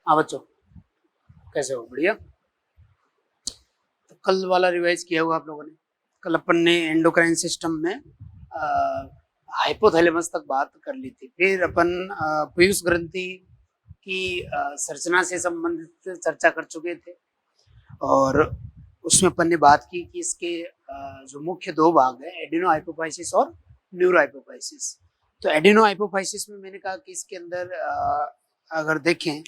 हाँ बच्चों, कैसे हो? बढ़िया। तो कल वाला रिवाइज किया होगा आप लोगों ने। कल अपन ने एंडोक्राइन सिस्टम में हाइपोथैलेमस तक बात कर ली थी। फिर अपन पीयूष ग्रंथि की संरचना से संबंधित चर्चा कर चुके थे। और उसमें अपन ने बात की कि इसके जो मुख्य दो भाग है, एडिनो हाइपोफाइसिस और न्यूरो हाइपोफाइसिस। तो एडिनो हाइपोफाइसिस में मैंने कहा कि इसके अंदर अगर देखें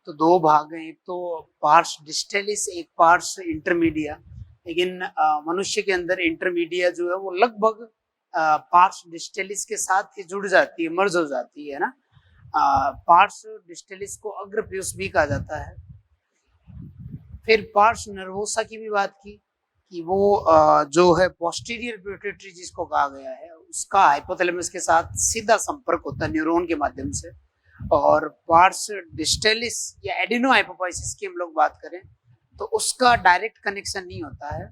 तो दो भाग हैं, एक तो पार्स डिस्टेलिस, एक पार्स इंटरमीडिया। लेकिन मनुष्य के अंदर इंटरमीडिया जो है वो लगभग पार्स डिस्टेलिस के साथ ही जुड़ जाती है, मर्ज हो जाती है ना। पार्स डिस्टेलिस को अग्रपीयूष भी कहा जाता है। फिर पार्स नर्वोसा की भी बात की कि वो जो है पोस्टीरियर पिट्यूटरी जिसको कहा गया है, उसका हाइपोथैलेमस के साथ सीधा संपर्क होता है न्यूरॉन के माध्यम से। और पार्स डिस्टेलिस या एडिनो हाइपोफाइसिस की हम लोग बात करें तो उसका डायरेक्ट कनेक्शन नहीं होता है।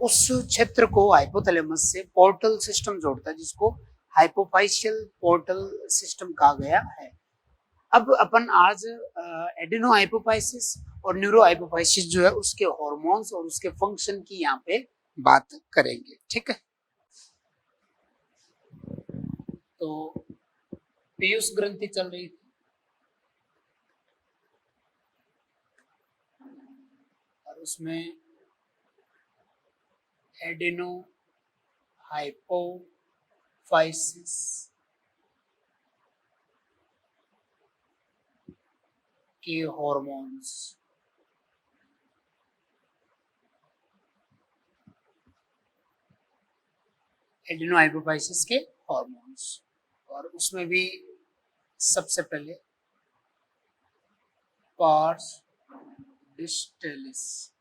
उस क्षेत्र को हाइपोथैलेमस से पोर्टल सिस्टम जोड़ता है, जिसको हाइपोफाइशियल पोर्टल सिस्टम कहा गया है। अब अपन आज एडिनो हाइपोफाइसिस और न्यूरो हाइपोफाइसिस जो है उसके हार्मोन्स और उसके फंक्शन की यहाँ पे बात करेंगे, ठीक है। तो पीयूष ग्रंथि चल रही थी और उसमें एडिनो हाइपोफाइसिस के हार्मोन्स एडिनो हाइपोफाइसिस के हार्मोन्स, और उसमें भी सबसे पहले पार्स डिस्टेलिस।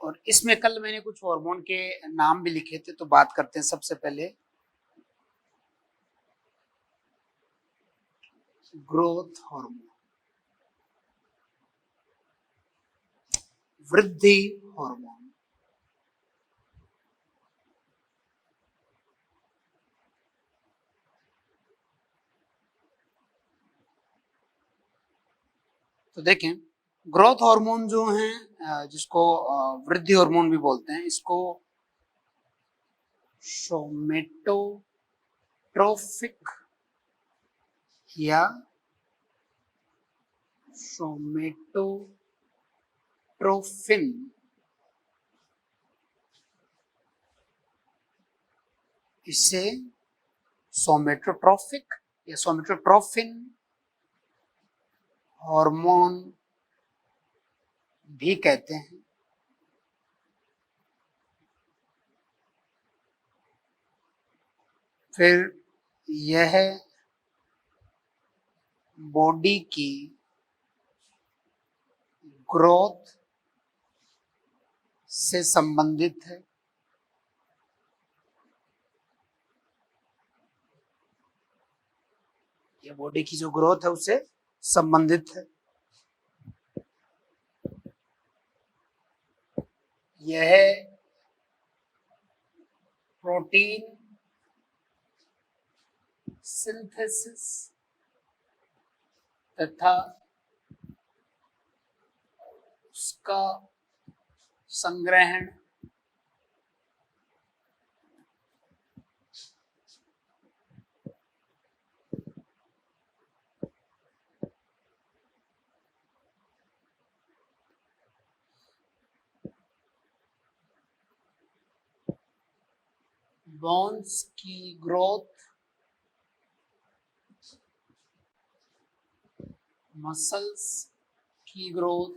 और इसमें कल मैंने कुछ हार्मोन के नाम भी लिखे थे, तो बात करते हैं। सबसे पहले ग्रोथ हार्मोन, वृद्धि हार्मोन। तो देखें, ग्रोथ हार्मोन जो है, जिसको वृद्धि हार्मोन भी बोलते हैं, इसको सोमेटोट्रोफिक या सोमेटोट्रोफिन, इसे सोमेटोट्रोफिक या सोमेटोट्रोफिन हार्मोन भी कहते हैं। फिर यह बॉडी की ग्रोथ से संबंधित है। यह बॉडी की जो ग्रोथ है उससे संबंधित है। यह प्रोटीन सिंथेसिस तथा उसका संग्रहण बोन्स की ग्रोथ, मसल्स की ग्रोथ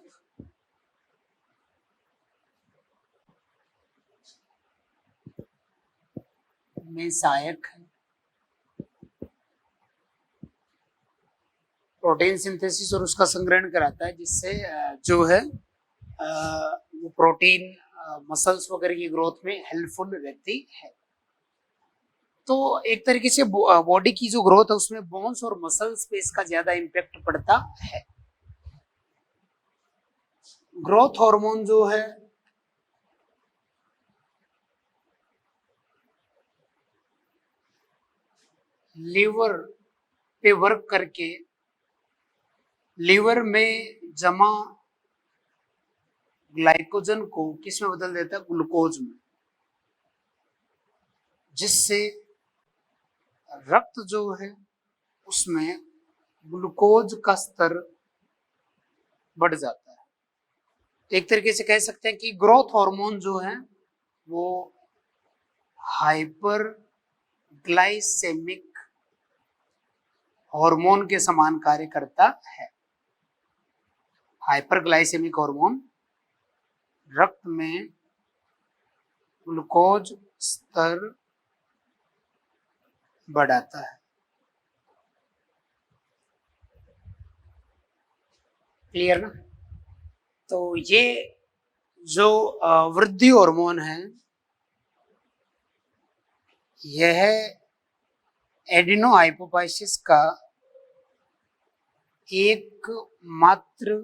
में सहायक है। प्रोटीन सिंथेसिस और उसका संग्रहण कराता है, जिससे जो है वो प्रोटीन मसल्स वगैरह की ग्रोथ में हेल्पफुल रहती है। तो एक तरीके से बॉडी की जो ग्रोथ है उसमें बोन्स और मसल्स पे इसका ज्यादा इम्पैक्ट पड़ता है। ग्रोथ हार्मोन जो है लीवर पे वर्क करके लीवर में जमा ग्लाइकोजन को किस में बदल देता है? ग्लूकोज में, जिससे रक्त जो है उसमें ग्लूकोज का स्तर बढ़ जाता है। तो एक तरीके से कह सकते हैं कि ग्रोथ हार्मोन जो है वो हाइपर ग्लाइसेमिक हार्मोन के समान कार्य करता है। हाइपरग्लाइसेमिक हार्मोन रक्त में ग्लूकोज स्तर बढ़ाता है। क्लियर ना? तो ये जो वृद्धि हार्मोन है यह एडिनो हाइपोफाइसिस का एक मात्र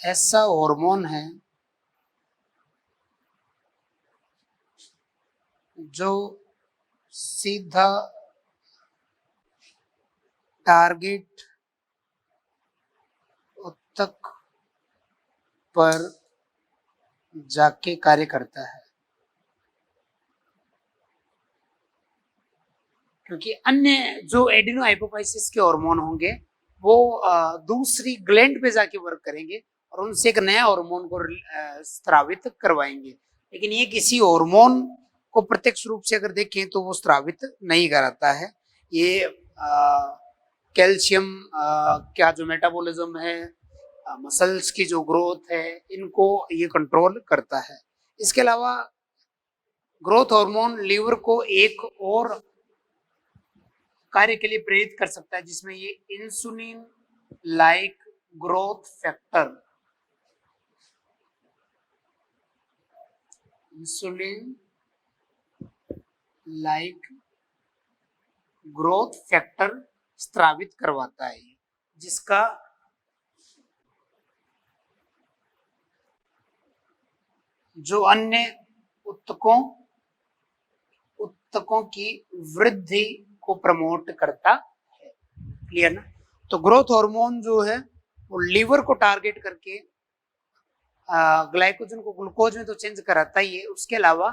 ऐसा हार्मोन है जो सीधा टारगेट उत्तक पर जाके कार्य करता है, क्योंकि अन्य जो एडिनो हाइपोफाइसिस के हार्मोन होंगे वो दूसरी ग्लैंड पे जाके वर्क करेंगे और उनसे एक नया हार्मोन को स्रावित करवाएंगे। लेकिन ये किसी हार्मोन को प्रत्यक्ष रूप से अगर देखें तो वो स्रावित नहीं कराता है। ये कैल्शियम क्या जो मेटाबॉलिज्म है, मसल्स की जो ग्रोथ है, इनको ये कंट्रोल करता है। इसके अलावा ग्रोथ हार्मोन लीवर को एक और कार्य के लिए प्रेरित कर सकता है, जिसमें ये insulin like growth factor, insulin like growth factor स्रावित करवाता है, जिसका जो अन्य उत्तकों की वृद्धि को प्रमोट करता है। क्लियर ना? तो ग्रोथ हार्मोन जो है वो लीवर को टारगेट करके ग्लाइकोजन को ग्लूकोज में तो चेंज कराता ही है, उसके अलावा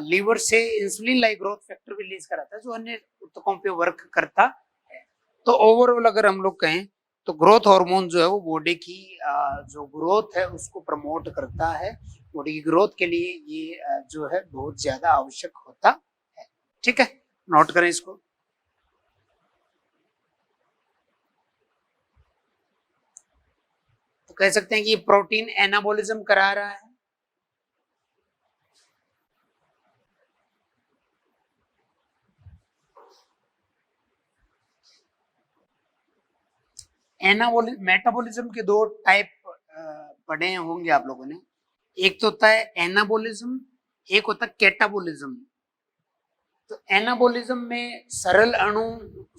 लीवर से इंसुलिन लाइक ग्रोथ फैक्टर भी रिलीज कराता है जो अन्य उत्तकों पे वर्क करता है। तो ओवरऑल अगर हम लोग कहें तो ग्रोथ हार्मोन जो है वो बॉडी की जो ग्रोथ है उसको प्रमोट करता है। बॉडी की ग्रोथ के लिए ये जो है बहुत ज्यादा आवश्यक होता है। ठीक है, नोट करें इसको। तो कह सकते हैं कि प्रोटीन एनाबॉलिज्म करा रहा है, मेटाबॉलिज्म के दो टाइप पढ़े होंगे आप लोगों ने। एक तो होता है एनाबॉलिज्म, एक होता है कैटाबॉलिज्म। तो एनाबॉलिज्म में सरल अणु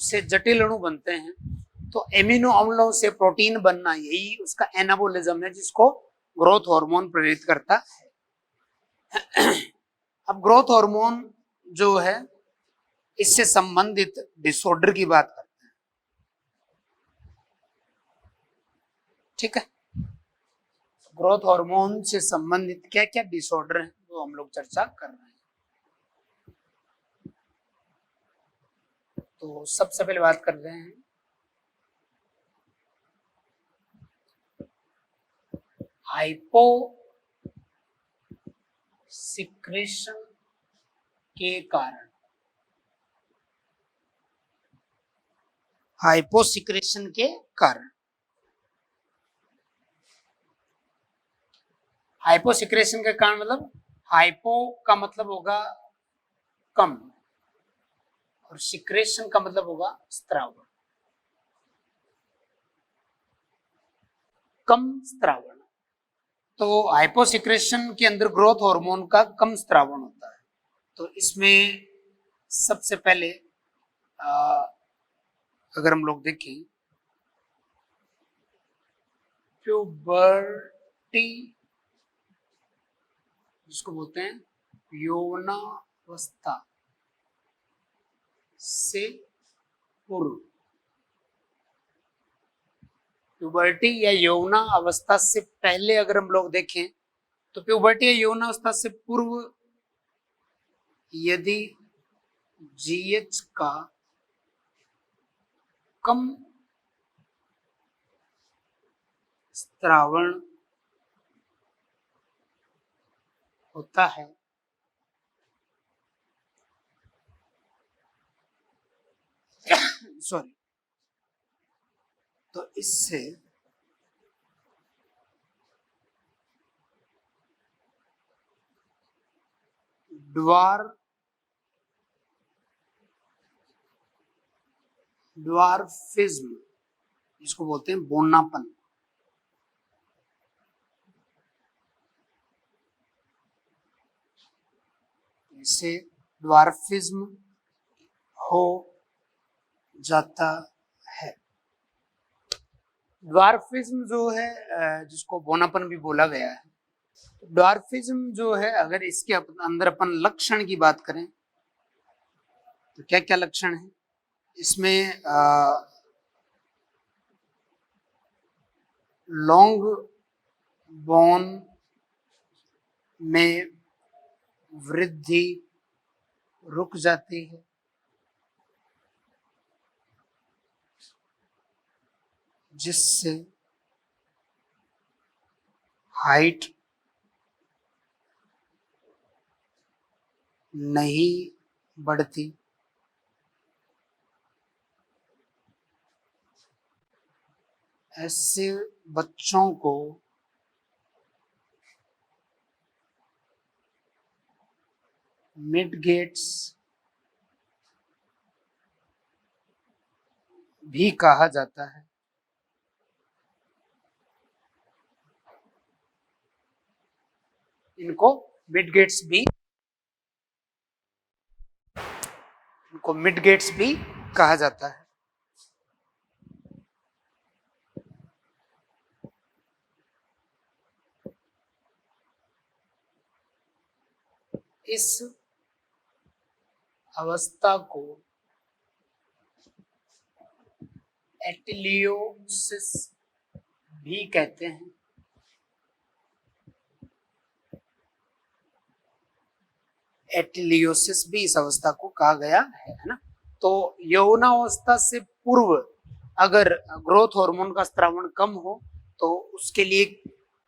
से जटिल अणु बनते हैं, तो एमिनो अम्लों से प्रोटीन बनना यही उसका एनाबॉलिज्म है, जिसको ग्रोथ हार्मोन प्रेरित करता है। अब ग्रोथ हार्मोन जो है इससे संबंधित डिसऑर्डर की बात करते हैं। ठीक है, ग्रोथ हार्मोन से संबंधित क्या क्या डिसऑर्डर है वो हम लोग चर्चा कर रहे हैं। तो सबसे पहले बात कर रहे हैं हाइपो सिक्रेशन के कारण। हाइपोसिक्रेशन के कारण, हाइपोसिक्रेशन के कारण मतलब हाइपो का मतलब होगा कम और सिक्रेशन का मतलब होगा स्त्रावण, कम स्त्रावण। तो हाइपोसिक्रेशन के अंदर ग्रोथ हार्मोन का कम स्त्रावण होता है। तो इसमें सबसे पहले अगर हम लोग देखें प्यूबर्टी जिसको बोलते हैं यौवनावस्था से पूर्व। प्यूबर्टी या यौना अवस्था से पहले अगर हम लोग देखें तो प्यूबर्टी या यौना अवस्था से पूर्व यदि जीएच का कम स्त्रावण होता है सॉरी, तो इससे ड्वार्फिज्म, जिसको बोलते हैं बोनापन, इससे ड्वार्फिज्म हो जाता है। ड्वार्फिज्म जो है जिसको बोनापन भी बोला गया है, ड्वार्फिज्म जो है अगर इसके अंदर अपन लक्षण की बात करें तो क्या क्या लक्षण है इसमें? लॉन्ग बोन में वृद्धि रुक जाती है, जिससे हाइट नहीं बढ़ती। ऐसे बच्चों को मिडगेट्स भी कहा जाता है। इनको मिडगेट्स भी कहा जाता है। इस अवस्था को एटिलियोसिस भी कहते हैं। एटिलियोसिस भी इस अवस्था को कहा गया है ना। तो यौनावस्था से पूर्व अगर ग्रोथ हार्मोन का स्त्रावण कम हो तो उसके लिए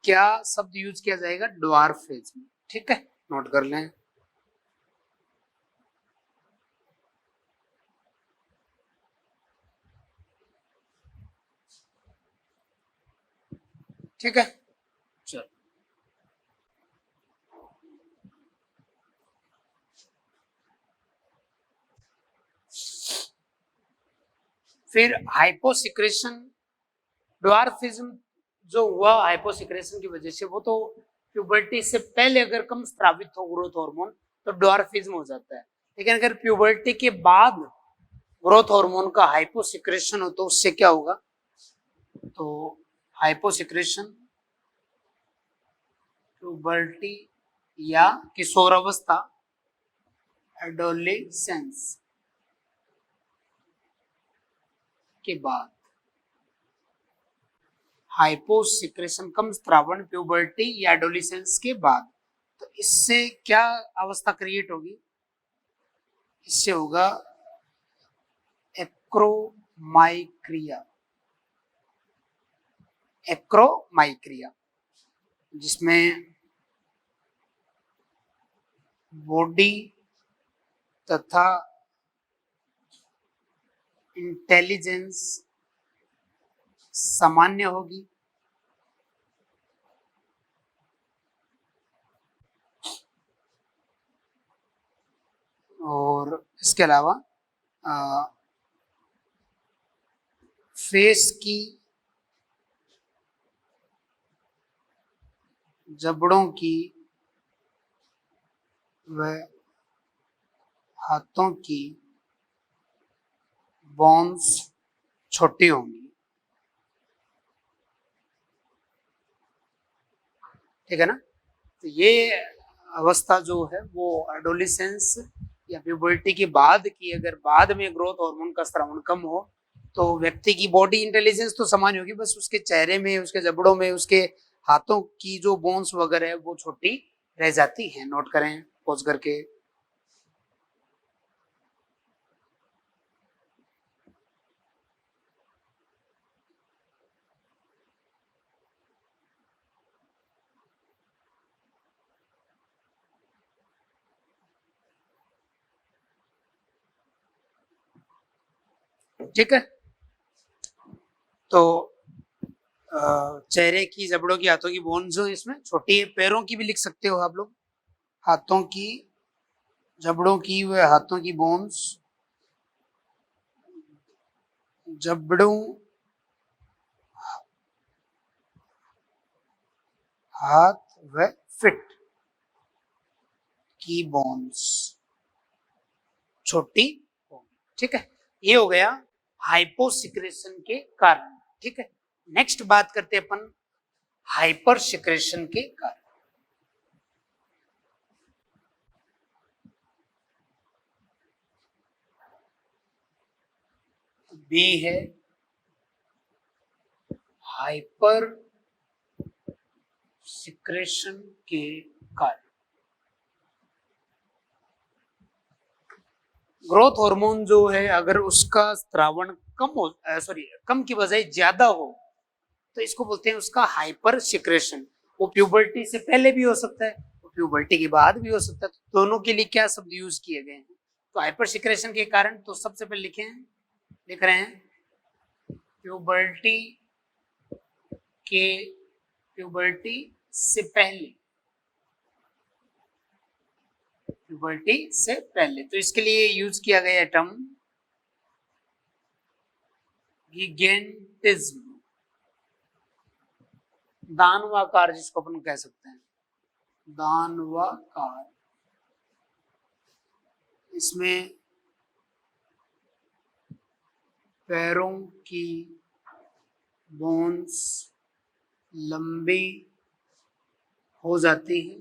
क्या शब्द यूज किया जाएगा? ड्वार्फिज्म। ठीक है, नोट कर लें। ठीक है, चलो फिर हाइपोसिक्रेशन। ड्वार्फिज्म जो हुआ हाइपोसिक्रेशन की वजह से, वो तो प्यूबर्टी से पहले अगर कम स्रावित हो ग्रोथ हार्मोन तो ड्वार्फिज्म हो जाता है। लेकिन अगर प्यूबर्टी के बाद ग्रोथ हार्मोन का हाइपोसिक्रेशन हो तो उससे क्या होगा? तो हाइपोसिक्रेशन प्यूबर्टी या किशोरावस्था एडोलेसेंस के बाद, हाइपोसिक्रेशन कम स्त्रावण प्यूबर्टी या एडोलेसेंस के बाद, तो इससे क्या अवस्था क्रिएट होगी? इससे होगा एक्रोमाइक्रिया। एक्रोमाइक्रिया जिसमें बॉडी तथा इंटेलिजेंस सामान्य होगी, और इसके अलावा फेस की जबड़ों की व हाथों की बोन्स छोटी होंगी। ठीक है ना। तो ये अवस्था जो है वो एडोलेसेंस या प्यूबर्टी के बाद की अगर बाद में ग्रोथ हार्मोन का स्रावन कम हो तो व्यक्ति की बॉडी इंटेलिजेंस तो समान होगी, बस उसके चेहरे में, उसके जबड़ों में, उसके हाथों की जो बोन्स वगैरह है वो छोटी रह जाती है। नोट करें पॉज करके। ठीक है, तो चेहरे की, जबड़ों की, हाथों की बोन्स जो इसमें छोटी है, पैरों की भी लिख सकते हो आप लोग, हाथों की, जबड़ों की व हाथों की बोन्स, जबड़ों, हाथ व फिट की बोन्स छोटी होंगी। ठीक है, ये हो गया हाइपोसिक्रेशन के कारण। ठीक है, नेक्स्ट बात करते हैं अपन हाइपर सिक्रेशन के कारण। बी है हाइपर सिक्रेशन के कारण। ग्रोथ हार्मोन जो है अगर उसका स्रावण कम हो, सॉरी कम की बजाय ज्यादा हो तो इसको बोलते हैं उसका हाइपर सिक्रेशन। वो प्यूबर्टी से पहले भी हो सकता है, वो प्यूबर्टी के बाद भी हो सकता है, तो दोनों के लिए क्या शब्द यूज किए गए हैं? तो हाइपर सिक्रेशन के कारण तो सबसे पहले लिखे हैं, लिख रहे हैं प्यूबर्टी के, प्यूबर्टी से पहले, प्यूबर्टी से पहले, तो इसके लिए यूज किया गया टर्म गिगेंटिज्म, दानवाकार जिसको अपन कह सकते हैं, दानवाकार। इसमें पैरों की बोन्स लंबी हो जाती है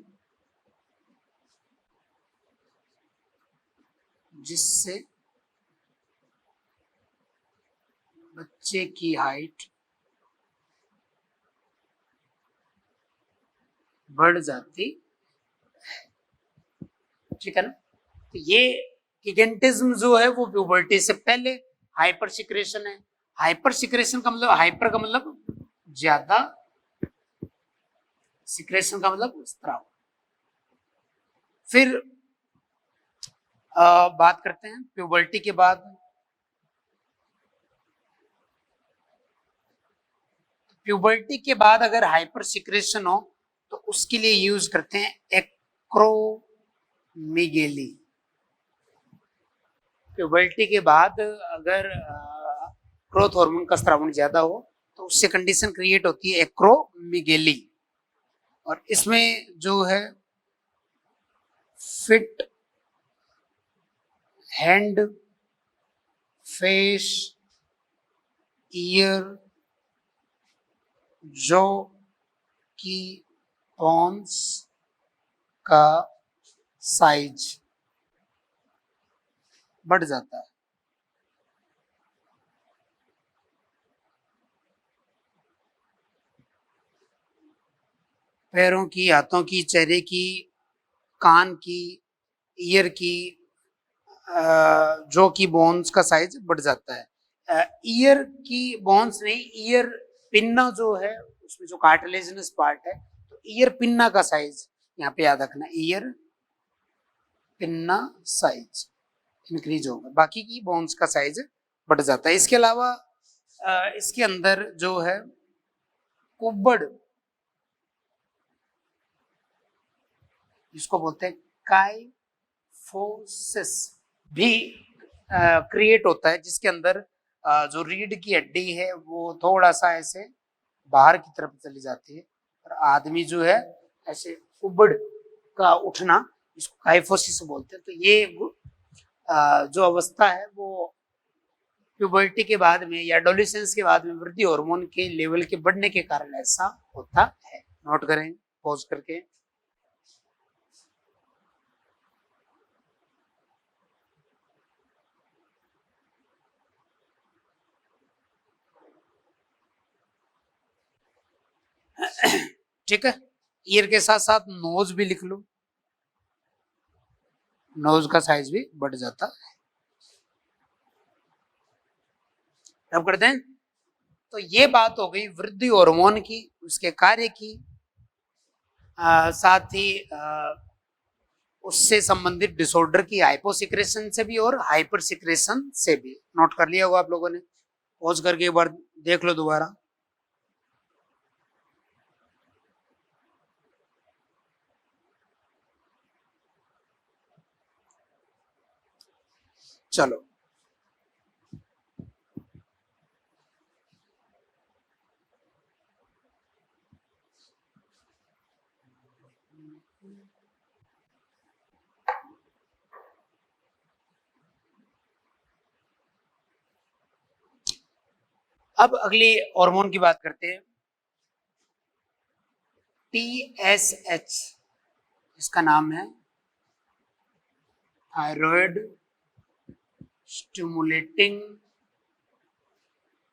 जिससे बच्चे की हाइट बढ़ जाती है। ठीक है ना, तो ये गिगेंटिज्म जो है वो प्यूबर्टी से पहले हाइपर सिक्रेशन है। हाइपर सिक्रेशन का मतलब, हाइपर का मतलब ज्यादा, सिक्रेशन का मतलब स्त्राव। फिर बात करते हैं प्यूबर्टी के बाद। प्यूबर्टी के बाद अगर हाइपर सिक्रेशन हो तो उसके लिए यूज करते हैं एक्रोमिगेली। प्यूबर्टी के बाद अगर ग्रोथ हार्मोन का स्रावण ज्यादा हो तो उससे कंडीशन क्रिएट होती है एक्रोमिगेली, और इसमें जो है फिट हैंड, फेस, ईयर, जो की बोन्स का साइज बढ़ जाता है। पैरों की, हाथों की, चेहरे की, कान की, ईयर की, जो की बोन्स का साइज बढ़ जाता है। ईयर की बोन्स नहीं, ईयर पिन्ना जो है उसमें जो कार्टिलेजिनस पार्ट है, तो ईयर पिन्ना का साइज यहाँ पे याद रखना, ईयर पिन्ना साइज इंक्रीज होगा, बाकी की बोन्स का साइज बढ़ जाता है। इसके अलावा इसके अंदर जो है कुबड़, जिसको बोलते हैं काइफोसिस, भी क्रिएट होता है, जिसके अंदर जो रीढ़ की हड्डी है वो थोड़ा सा ऐसे बाहर की तरफ चली जाती है, और आदमी जो है ऐसे उबड़ का उठना, इसको काइफोसिस बोलते हैं। तो ये जो अवस्था है वो प्यूबर्टी के बाद में या एडोलेसेंस के बाद में वृद्धि हार्मोन के लेवल के बढ़ने के कारण ऐसा होता है। नोट करें पॉज करके। ठीक है, ईयर के साथ साथ नोज भी लिख लो, नोज का साइज भी बढ़ जाता है। अब करते हैं, तो ये बात हो गई वृद्धि हार्मोन की, उसके कार्य की, साथ ही उससे संबंधित डिसऑर्डर की, हाइपोसिक्रेशन से भी और हाइपर सिक्रेशन से भी। नोट कर लिया होगा आप लोगों ने, पॉज करके एक बार देख लो दोबारा। चलो, अब अगली हार्मोन की बात करते हैं, TSH, इसका नाम है थायराइड स्टिमुलेटिंग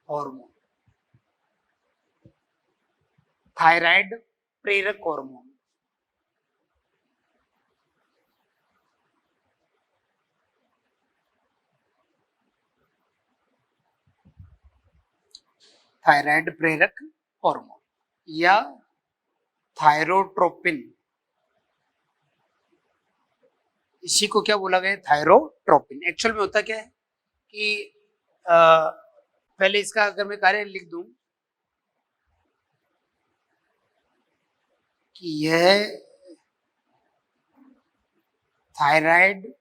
हार्मोन, थायराइड प्रेरक हार्मोन। थायराइड प्रेरक हार्मोन या थायरोट्रोपिन, इसी को क्या बोला गया, थायरोट्रोपिन। एक्चुअल में होता क्या है कि पहले इसका अगर मैं कार्य लिख दूं कि यह थायराइड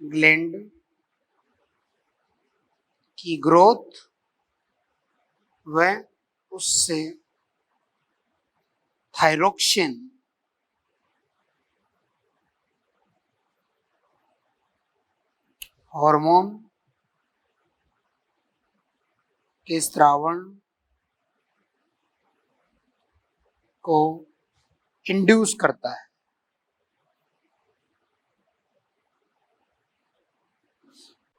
ग्लैंड की ग्रोथ व उससे थायरोक्सिन हार्मोन के स्त्रावण को इंड्यूस करता है,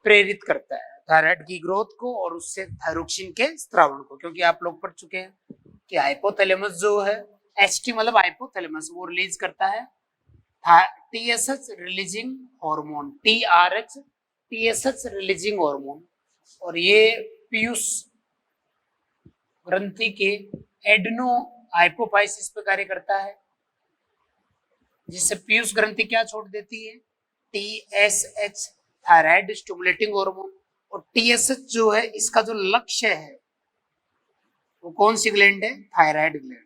प्रेरित करता है थायराइड की ग्रोथ को और उससे थायरोक्सिन के स्त्रावण को। क्योंकि आप लोग पढ़ चुके हैं कि हाइपोथैलेमस जो है, एचटी मतलब हाइपोथैलेमस, वो रिलीज करता है TSH releasing hormone, TRH TSH releasing hormone, और ये पीयूष ग्रंथि के एडनो हाइपोफाइसिस पे कार्य करता है, जिससे पीयूष ग्रंथि क्या छोड़ देती है, टीएसएच थायराइड स्टिमुलेटिंग हार्मोन। और टीएसएच जो है, इसका जो लक्ष्य है वो कौन सी ग्लैंड है, थायराइड ग्लैंड।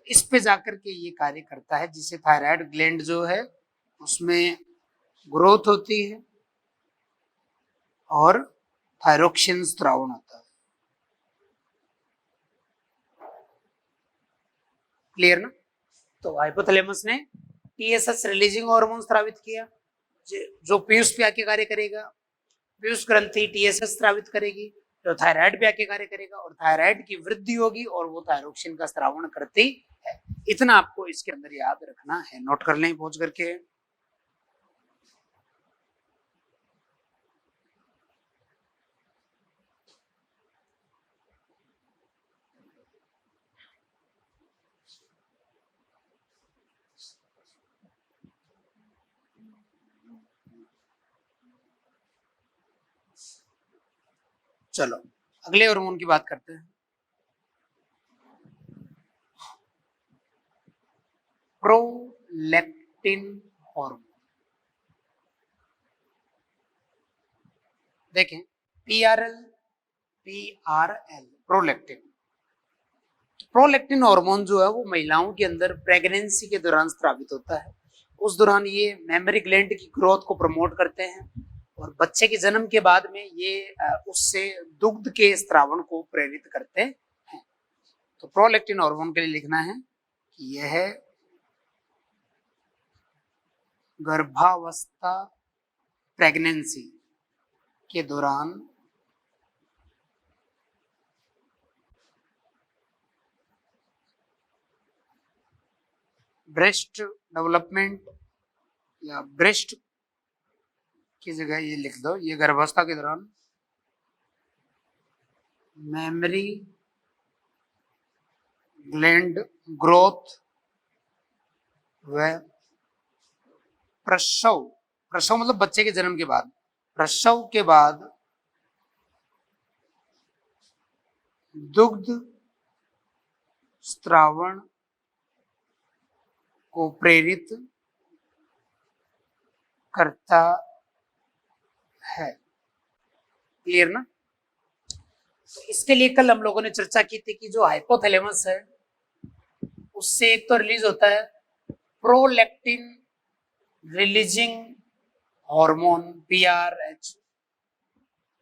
इस पे जाकर के ये कार्य करता है, जिसे थायराइड ग्लैंड जो है उसमें ग्रोथ होती है और थायरोक्सिन स्त्रावण होता है। क्लियर ना? तो हाइपोथैलेमस ने टीएसएच रिलीजिंग हार्मोन स्रावित किया, जो पीयूष पे आके कार्य करेगा, पीयूष ग्रंथि टीएसएच स्रावित करेगी, जो थायराइड पे आके कार्य करेगा और थायराइड की वृद्धि होगी और वो थायरोक्सिन का स्रावण करती है। इतना आपको इसके अंदर याद रखना है, नोट कर लें पहुंच करके। चलो, अगले हार्मोन की बात करते हैं, प्रोलैक्टिन हार्मोन। देखें, PRL, PRL prolactin. Prolactin hormone जो है वो महिलाओं के अंदर प्रेगनेंसी के दौरान स्रावित होता है। उस दौरान ये मेमोरी ग्लैंड की ग्रोथ को प्रमोट करते हैं और बच्चे के जन्म के बाद में ये उससे दुग्ध के स्त्रावण को प्रेरित करते हैं। तो प्रोलैक्टिन हार्मोन के लिए लिखना है कि यह गर्भावस्था, प्रेगनेंसी के दौरान ब्रेस्ट डेवलपमेंट या ब्रेस्ट की जगह ये लिख दो, ये गर्भावस्था के दौरान मेमोरी ग्लैंड ग्रोथ व प्रसव, प्रसव मतलब बच्चे के जन्म के बाद, प्रसव के बाद दुग्ध स्त्रावण को प्रेरित करता है। क्लियर ना? तो इसके लिए कल हम लोगों ने चर्चा की थी कि जो हाइपोथैलेमस है उससे एक तो रिलीज होता है prolactin releasing hormone, PRH,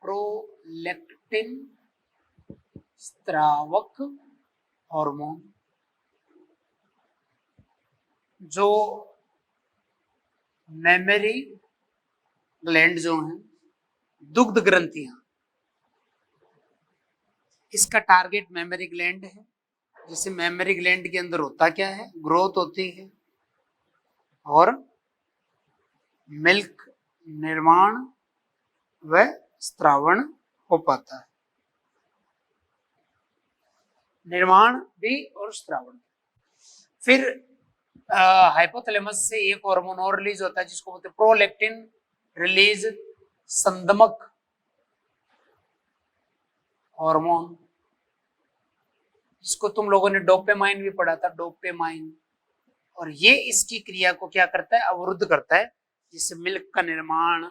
prolactin स्त्रावक हार्मोन, जो मेमोरी ग्लैंड जो है, दुग्ध ग्रंथियां, इसका टारगेट मेमोरी ग्लैंड है। जैसे मेमोरी ग्लैंड के अंदर होता क्या है, ग्रोथ होती है और मिल्क निर्माण व स्त्रावण हो पाता है, निर्माण भी और स्त्रावण। फिर हाइपोथैलेमस से एक हार्मोन और रिलीज होता है जिसको बोलते हैं प्रोलैक्टिन रिलीज संदमक हार्मोन, जिसको तुम लोगों ने डोपामाइन भी पढ़ा था, डोपामाइन। और ये इसकी क्रिया को क्या करता है, अवरुद्ध करता है, जिससे मिल्क का निर्माण,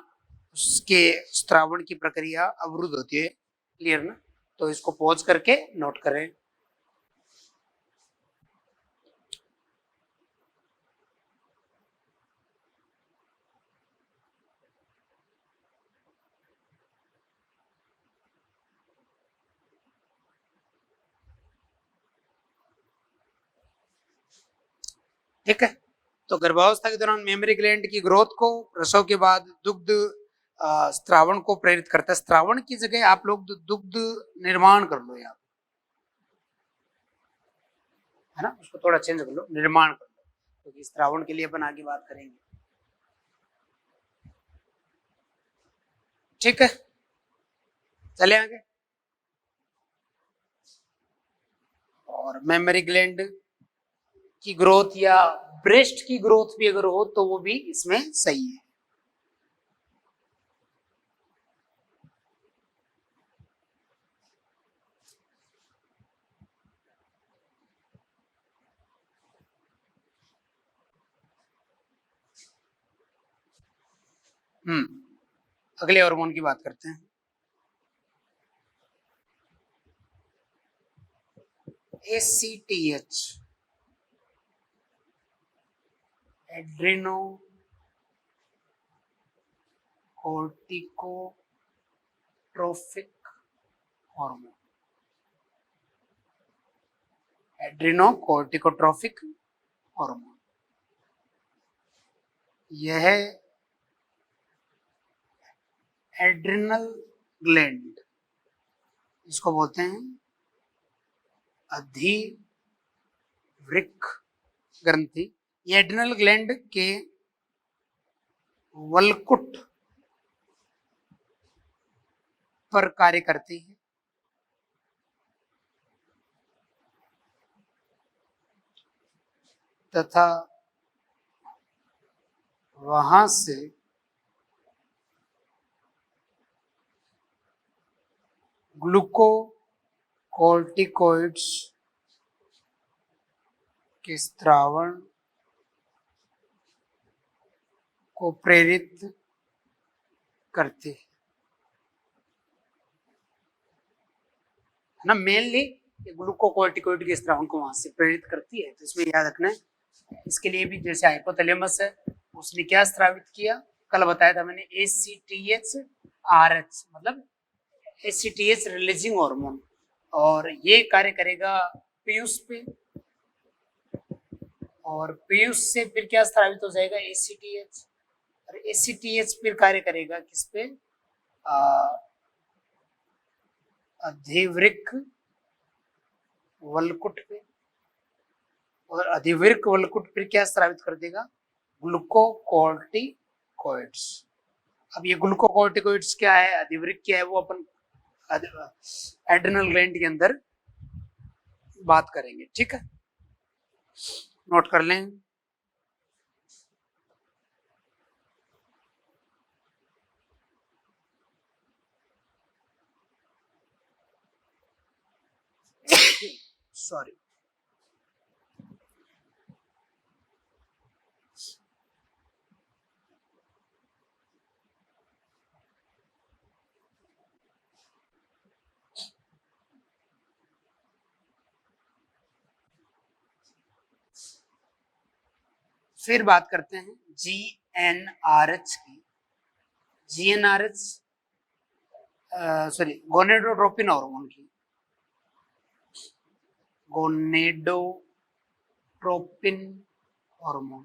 उसके स्त्रावण की प्रक्रिया अवरुद्ध होती है। क्लियर ना? तो इसको पॉज करके नोट करें। ठीक है, तो गर्भावस्था के दौरान मेमोरी ग्लैंड की ग्रोथ को, प्रसव के बाद दुग्ध स्त्रावण को प्रेरित करता है। स्त्रावण की जगह आप लोग दुग्ध निर्माण कर लो यार, है ना, उसको थोड़ा चेंज कर लो, निर्माण कर लो, क्योंकि स्त्रावण के लिए अपन आगे बात करेंगे। ठीक है, चले आगे। और मेमोरी ग्लैंड की ग्रोथ या ब्रेस्ट की ग्रोथ भी अगर हो तो वो भी इसमें सही है। अगले हार्मोन की बात करते हैं। ACTH, adrenocorticotrophic hormone, adrenocorticotrophic hormone, यह एड्रिनल ग्लैंड, इसको बोलते हैं अधिवृक्क ग्रंथि, ये एड्रिनल ग्लैंड के वलकुट पर कार्य करती है तथा वहां से ग्लूकोकॉर्टिकोइड्स के स्त्रावण को प्रेरित करती है ना। मेनली ग्लूकोकॉर्टिकोइड के स्त्रावण को वहां से प्रेरित करती है, तो इसमें याद रखना है। इसके लिए भी जैसे हाइपोथैलेमस है, उसने क्या स्त्रावित किया, कल बताया था मैंने, ACTH-RH, मतलब ACTH रिलीजिंग हार्मोन, और ये कार्य करेगा पीयूष पे, और पीयूष से फिर क्या स्त्रावित हो जाएगा, ACTH, और ACTH फिर कार्य करेगा किस पे, अधिवृक्क वलकुट पे, और अधिवृक्क वलकुट फिर क्या स्रावित कर देगा, ग्लूकोकॉर्टिकोइड्स। अब ये ग्लूकोकॉर्टिकोइड्स क्या है, अधिवृक्क क्या है, वो अपन एड्रिनल ग्लैंड के अंदर बात करेंगे, ठीक है, नोट कर लें। सॉरी, फिर बात करते हैं GnRH की। GnRH सॉरी गोनेडोट्रोपिन हार्मोन की, गोनेडोट्रोपिन हार्मोन।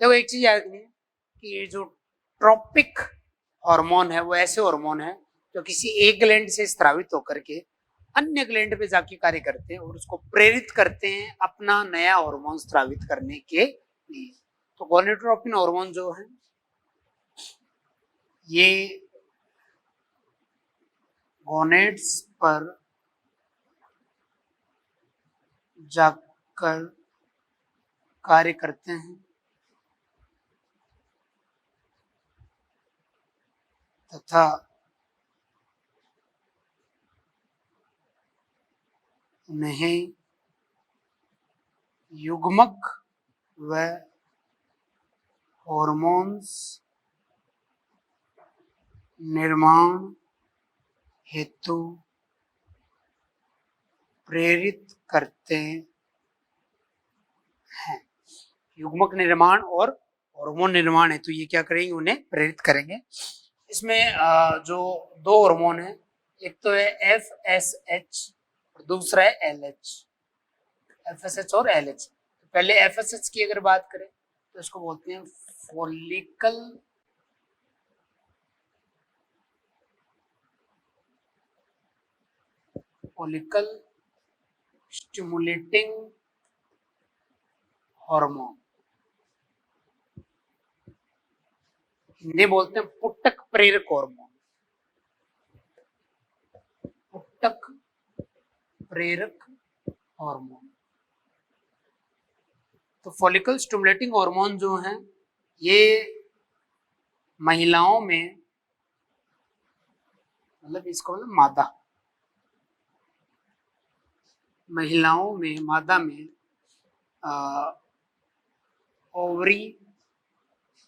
देखो एक चीज याद रखनी है कि ये जो ट्रोपिक हार्मोन है वो ऐसे हार्मोन है जो किसी एक ग्लैंड से स्रावित होकर के अन्य ग्लैंड पे जाके कार्य करते हैं और उसको प्रेरित करते हैं अपना नया हार्मोन स्रावित करने के लिए। तो गोनेडोट्रोपिन हार्मोन जो है ये गोनेड्स पर जाकर कार्य करते हैं तथा उन्हें युग्मक व हार्मोन्स निर्माण हेतु प्रेरित करते हैं। युग्मक निर्माण और हार्मोन निर्माण हेतु ये क्या करेंगे, उन्हें प्रेरित करेंगे। इसमें जो दो हार्मोन है, एक तो है FSH और दूसरा है LH। FSH और LH, तो पहले FSH की अगर बात करें तो इसको बोलते हैं फॉलिकल स्टिमुलेटिंग हार्मोन, हिंदी बोलते हैं पुटक प्रेरक हार्मोन, पुटक प्रेरक हार्मोन। तो फॉलिकल स्टिमुलेटिंग हार्मोन जो है ये महिलाओं में, मतलब इसको मतलब मादा, महिलाओं में मादा में ओवरी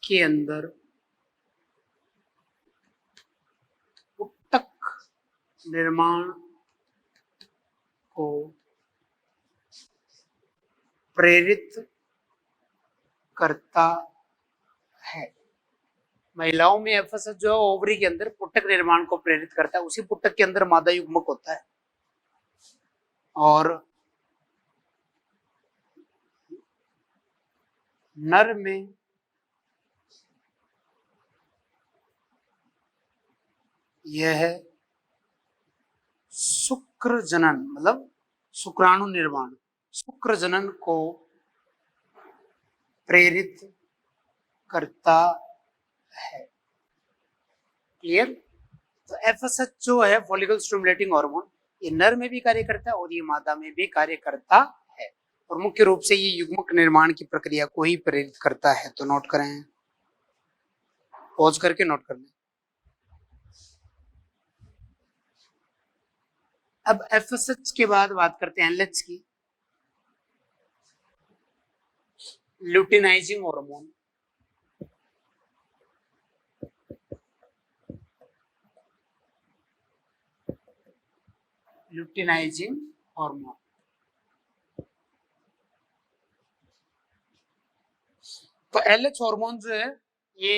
के अंदर उत्तक निर्माण को प्रेरित करता है। महिलाओं में एफएसएच जो ओवरी के अंदर पुटक निर्माण को प्रेरित करता है, उसी पुटक के अंदर मादा युग्मक होता है और नर में यह शुक्र जनन मतलब शुक्राणु निर्माण, शुक्र जनन को प्रेरित करता है। क्लियर? तो एफएसएच जो है फॉलिकल स्टिमुलेटिंग हार्मोन, ये नर में भी कार्य करता है और ये मादा में भी कार्य करता है और मुख्य रूप से ये युग्मक निर्माण की प्रक्रिया को ही प्रेरित करता है। तो नोट करें, पॉज करके नोट कर लें। अब एफएसएच के बाद बात करते हैं एलएच की, ल्यूटिनाइजिंग हार्मोन। ल्यूटिनाइजिंग हार्मोन, तो एलएच हार्मोन जो है ये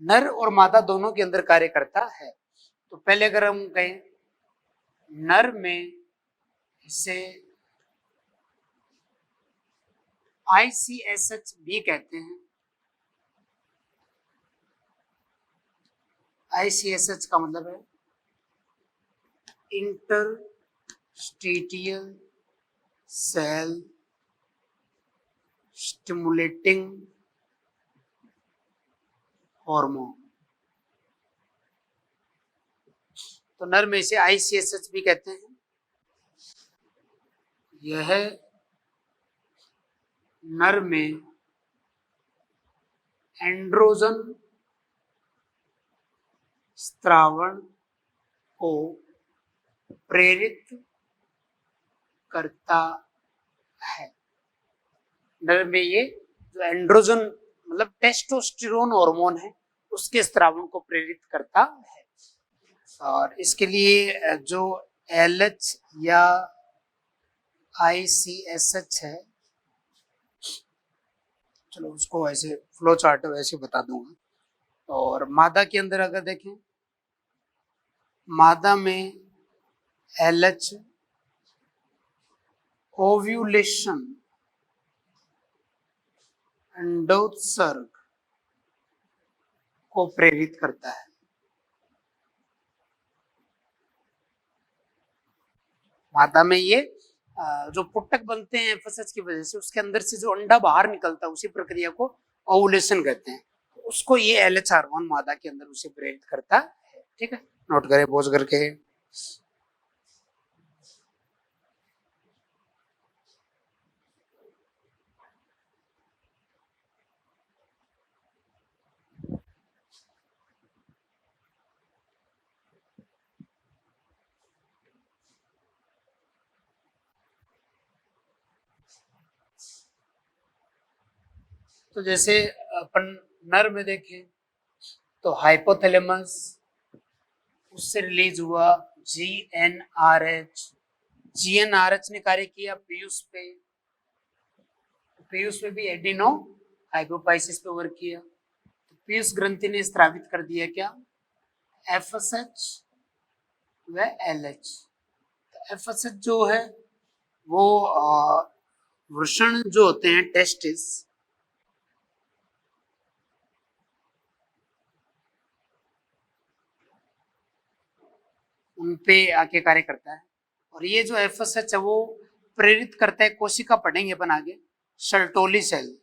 नर और मादा दोनों के अंदर कार्य करता है। तो पहले अगर हम कहें नर में इसे ICSH भी कहते हैं। ICSH का मतलब है इंटरस्टिटियल सेल स्टिमुलेटिंग हार्मोन। तो नर में इसे ICSH भी कहते हैं। यह नर में एंड्रोजन स्त्रावण को प्रेरित करता है। नर में ये जो एंड्रोजन मतलब टेस्टोस्टेरोन हार्मोन है उसके स्त्रावण को प्रेरित करता है। और इसके लिए जो LH या ICSH है, चलो उसको ऐसे फ्लो चार्ट वैसे बता दूंगा। और मादा के अंदर अगर देखें, मादा में LH ओव्यूलेशन अंडोत्सर्ग को प्रेरित करता है। मादा में ये जो पुटक बनते हैं FSH की वजह से, उसके अंदर से जो अंडा बाहर निकलता है उसी प्रक्रिया को ओवुलेशन कहते हैं। उसको ये LH हार्मोन मादा के अंदर उसे प्रेरित करता है। ठीक है, नोट करें पॉज करके। तो जैसे अपन नर में देखें तो हाइपोथैलेमस, उससे रिलीज हुआ GnRH। GnRH ने कार्य किया पीयूष पे, पीयूष में भी एडिनो हाइपोफाइसिस पे वर्क किया। तो पीयूष ग्रंथि ने स्रावित कर दिया क्या, FSH व LH। तो FSH जो है वो वृषण जो होते हैं टेस्टिस, उन पे आके कार्य करता है। और ये जो FSH है वो प्रेरित करता है, कोशिका पढ़ेंगे अपन आगे, शर्टोली सेल,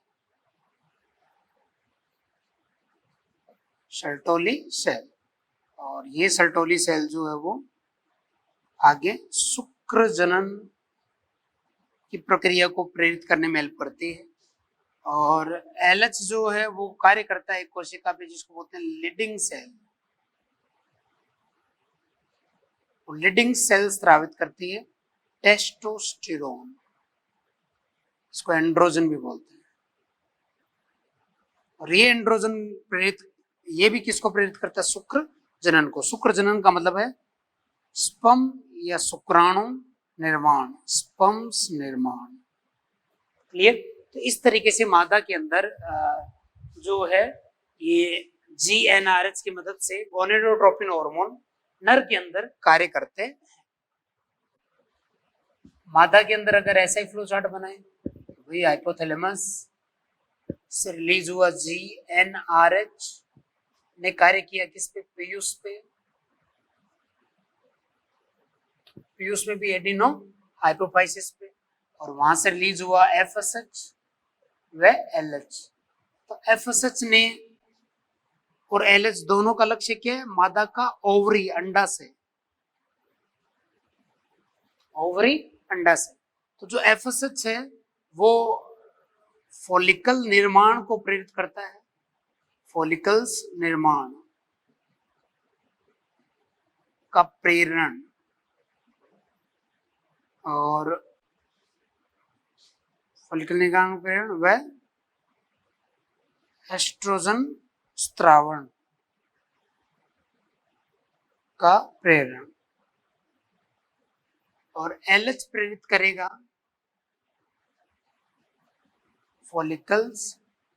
शर्टोली सेल। और ये शर्टोली सेल जो है वो आगे शुक्र जनन की प्रक्रिया को प्रेरित करने में हेल्प करती है। और LH जो है वो कार्य करता है कोशिका पे, जिसको बोलते हैं लीडिंग सेल। लीडिंग सेल स्रावित करती है टेस्टोस्टेरोन, इसको एंड्रोजन भी बोलते हैं। और ये एंड्रोजन प्रेरित, ये भी किसको प्रेरित करता है, शुक्र जनन को। शुक्र जनन का मतलब है स्पर्म या शुक्राणु निर्माण, स्पर्म्स निर्माण। क्लियर। तो इस तरीके से मादा के अंदर जो है ये GnRH की मदद से गोनेडोट्रोपिन हार्मोन नर के अंदर कार्य करते हैं। मादा के अंदर अगर ऐसा ही फ्लो चार्ट बनाए तो वही हाइपोथैलेमस से रिलीज हुआ GnRH ने कार्य किया किस पे, पीयूष पे। पीयूष में भी एडिनो हाइपोफाइसिस पे, और वहां से रिलीज हुआ FSH व LH। तो FSH ने और LH दोनों का लक्ष्य क्या है, मादा का ओवरी अंडा से, ओवरी अंडा से। तो जो FSH है वो फॉलिकल निर्माण को प्रेरित करता है, फॉलिकल्स निर्माण का प्रेरण। और फॉलिकल निर्माण का प्रेरण व एस्ट्रोजन स्त्रावण का प्रेरण। और LH प्रेरित करेगा फॉलिकल्स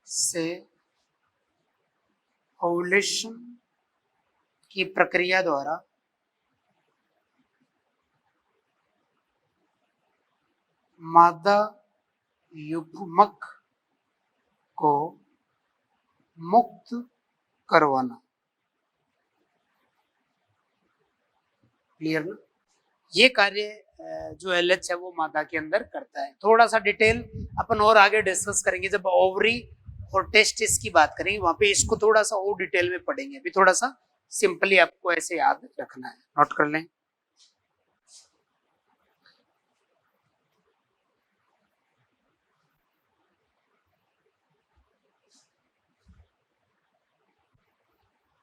से ओवुलेशन की प्रक्रिया द्वारा मादा युग्मक को मुक्त करवाना। क्लियर ना। ये कार्य जो LH है वो मादा के अंदर करता है। थोड़ा सा डिटेल अपन और आगे डिस्कस करेंगे जब ओवरी और टेस्टिस की बात करेंगे, वहां पे इसको थोड़ा सा और डिटेल में पढ़ेंगे। अभी थोड़ा सा सिंपली आपको ऐसे याद रखना है, नोट कर लें।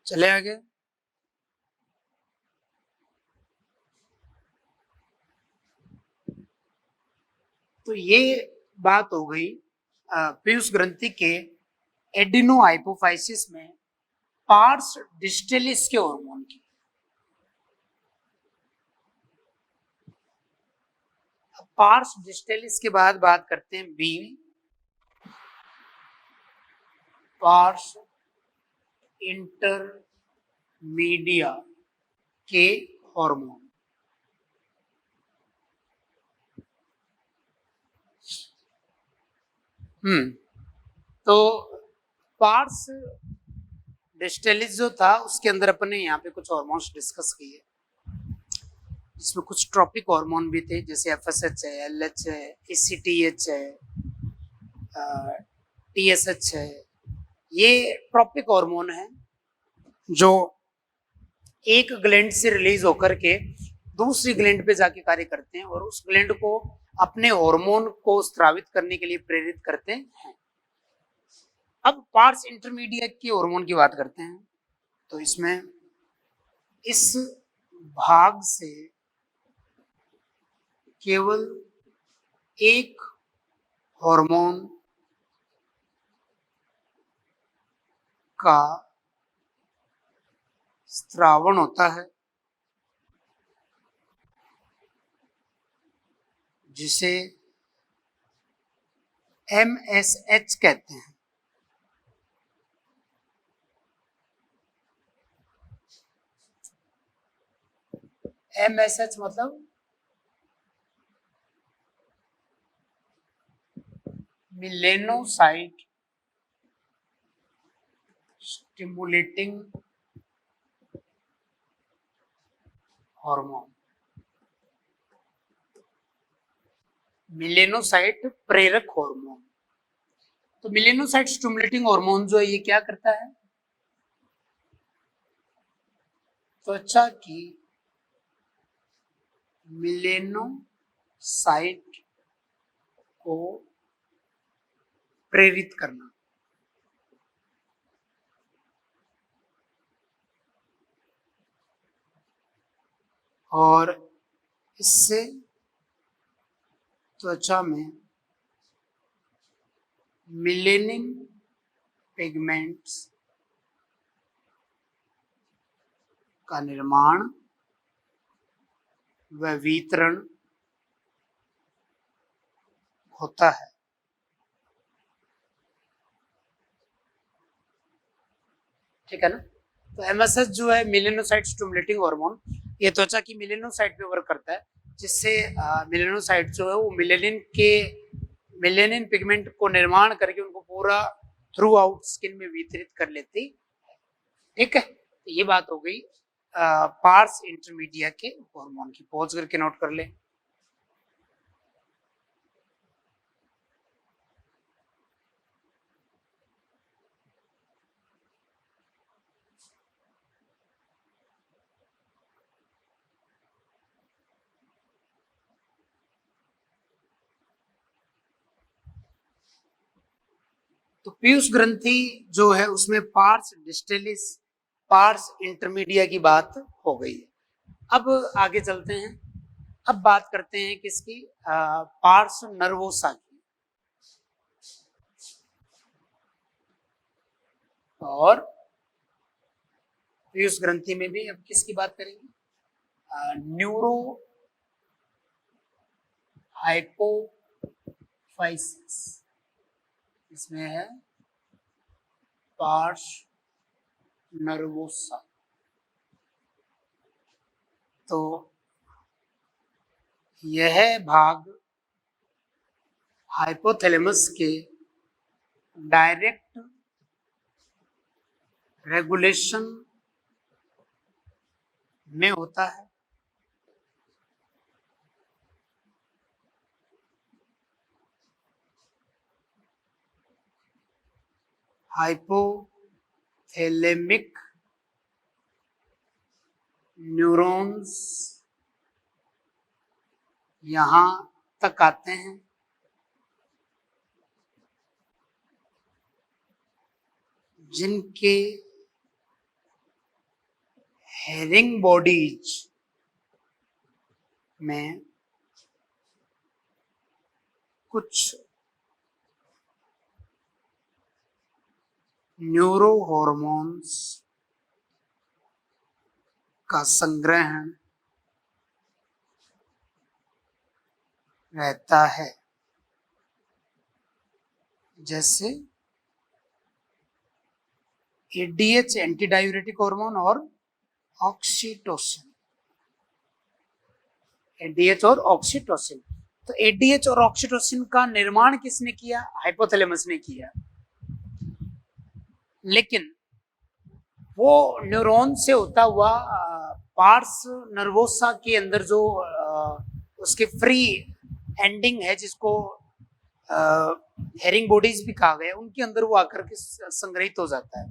चले आगे। तो ये बात हो गई पीयूष ग्रंथि के एडिनो हाइपोफाइसिस में पार्स डिस्टेलिस के हार्मोन की। पार्स डिस्टेलिस के बाद बात करते हैं बी, पार्स इंटरमीडिया के हार्मोन। तो पार्स डिस्टेलिस जो था उसके अंदर अपन ने यहाँ पे कुछ हार्मोन्स डिस्कस किए, जिसमें कुछ ट्रॉपिक हार्मोन भी थे, जैसे एफएसएच है, एलएच है, एसीटीएच है, टीएसएच है। ये ट्रॉपिक हार्मोन है जो एक ग्लैंड से रिलीज होकर के दूसरी ग्लैंड पे जाके कार्य करते हैं और उस ग्लैंड को अपने हार्मोन को स्रावित करने के लिए प्रेरित करते हैं। अब पार्स इंटरमीडिएट के हार्मोन की बात करते हैं, तो इसमें इस भाग से केवल एक हार्मोन का स्रावण होता है, जिसे MSH कहते हैं। MSH मतलब मिलेनोसाइट स्टिमुलेटिंग हार्मोन, मिलेनोसाइट प्रेरक हार्मोन। तो मिलेनोसाइट स्टिमुलेटिंग हार्मोन जो है ये क्या करता है, त्वचा की मिलेनोसाइट को प्रेरित करना। और इससे त्वचा में मिलेनिन पिगमेंट्स का निर्माण व वितरण होता है। ठीक है ना। तो एमएसएच जो है मिलेनोसाइट स्टिमुलेटिंग हार्मोन, ये त्वचा की मिलेनोसाइट पे वर्क करता है, जिससे मिलेनोसाइट जो है वो मिलेनिन पिगमेंट को निर्माण करके उनको पूरा थ्रू आउट स्किन में वितरित कर लेती। ठीक है, तो ये बात हो गई पार्स इंटरमीडिया के हार्मोन की। पॉज करके नोट कर ले। तो पीयूष ग्रंथि जो है उसमें पार्स डिस्टेलिस, पार्स इंटरमीडिया की बात हो गई है। अब आगे चलते हैं। अब बात करते हैं किसकी, पार्स नर्वोसा की। और पीयूष ग्रंथि में भी अब किसकी बात करेंगे, न्यूरो हाइपोफाइसिस, इसमें है पार्स नर्वोसा। तो यह भाग हाइपोथैलेमस के डायरेक्ट रेगुलेशन में होता है। हाइपोथैलेमिक न्यूरॉन्स यहां तक आते हैं, जिनके हेरिंग बॉडीज में कुछ न्यूरो हॉर्मोन्स का संग्रहण रहता है, जैसे एडीएच एंटीडायूरेटिक हार्मोन और ऑक्सीटोसिन। एडीएच और ऑक्सीटोसिन, तो एडीएच और ऑक्सीटोसिन का निर्माण किसने किया? हाइपोथैलेमस ने किया। लेकिन वो न्यूरॉन से होता हुआ पार्स नर्वोसा के अंदर जो उसके फ्री एंडिंग है, जिसको हेरिंग बॉडीज भी कहा गया, उनके अंदर वो आकर के संग्रहित हो जाता है,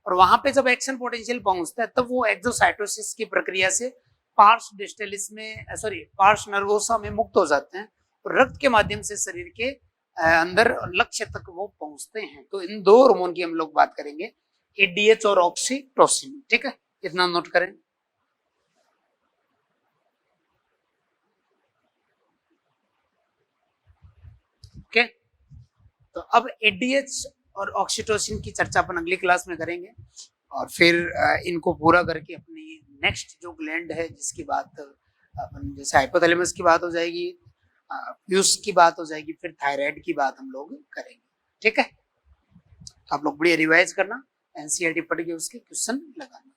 और वहां पे जब एक्शन पोटेंशियल पहुंचता है तब वो एक्सोसाइटोसिस की प्रक्रिया से पार्श डिस्टेलिस में पार्श नर्वोसा में मुक्त हो जाते हैं, और रक्त के माध्यम से शरीर के अंदर लक्ष्य तक वो पहुंचते हैं। तो इन दो हार्मोन की हम लोग बात करेंगे, एडीएच और ऑक्सीटोसिन। ठीक है, इतना नोट करें। ओके, तो अब एडीएच और ऑक्सीटोसिन की चर्चा अपन अगली क्लास में करेंगे, और फिर इनको पूरा करके अपनी नेक्स्ट जो ग्लैंड है जिसकी बात अपन, जैसे हाइपोथैलेमस की बात हो जाएगी, प्यूस की बात हो जाएगी, फिर थायराइड की बात हम लोग करेंगे। ठीक है, तो आप लोग बढ़िया रिवाइज करना, एनसीईआरटी पढ़ के उसके क्वेश्चन लगाना।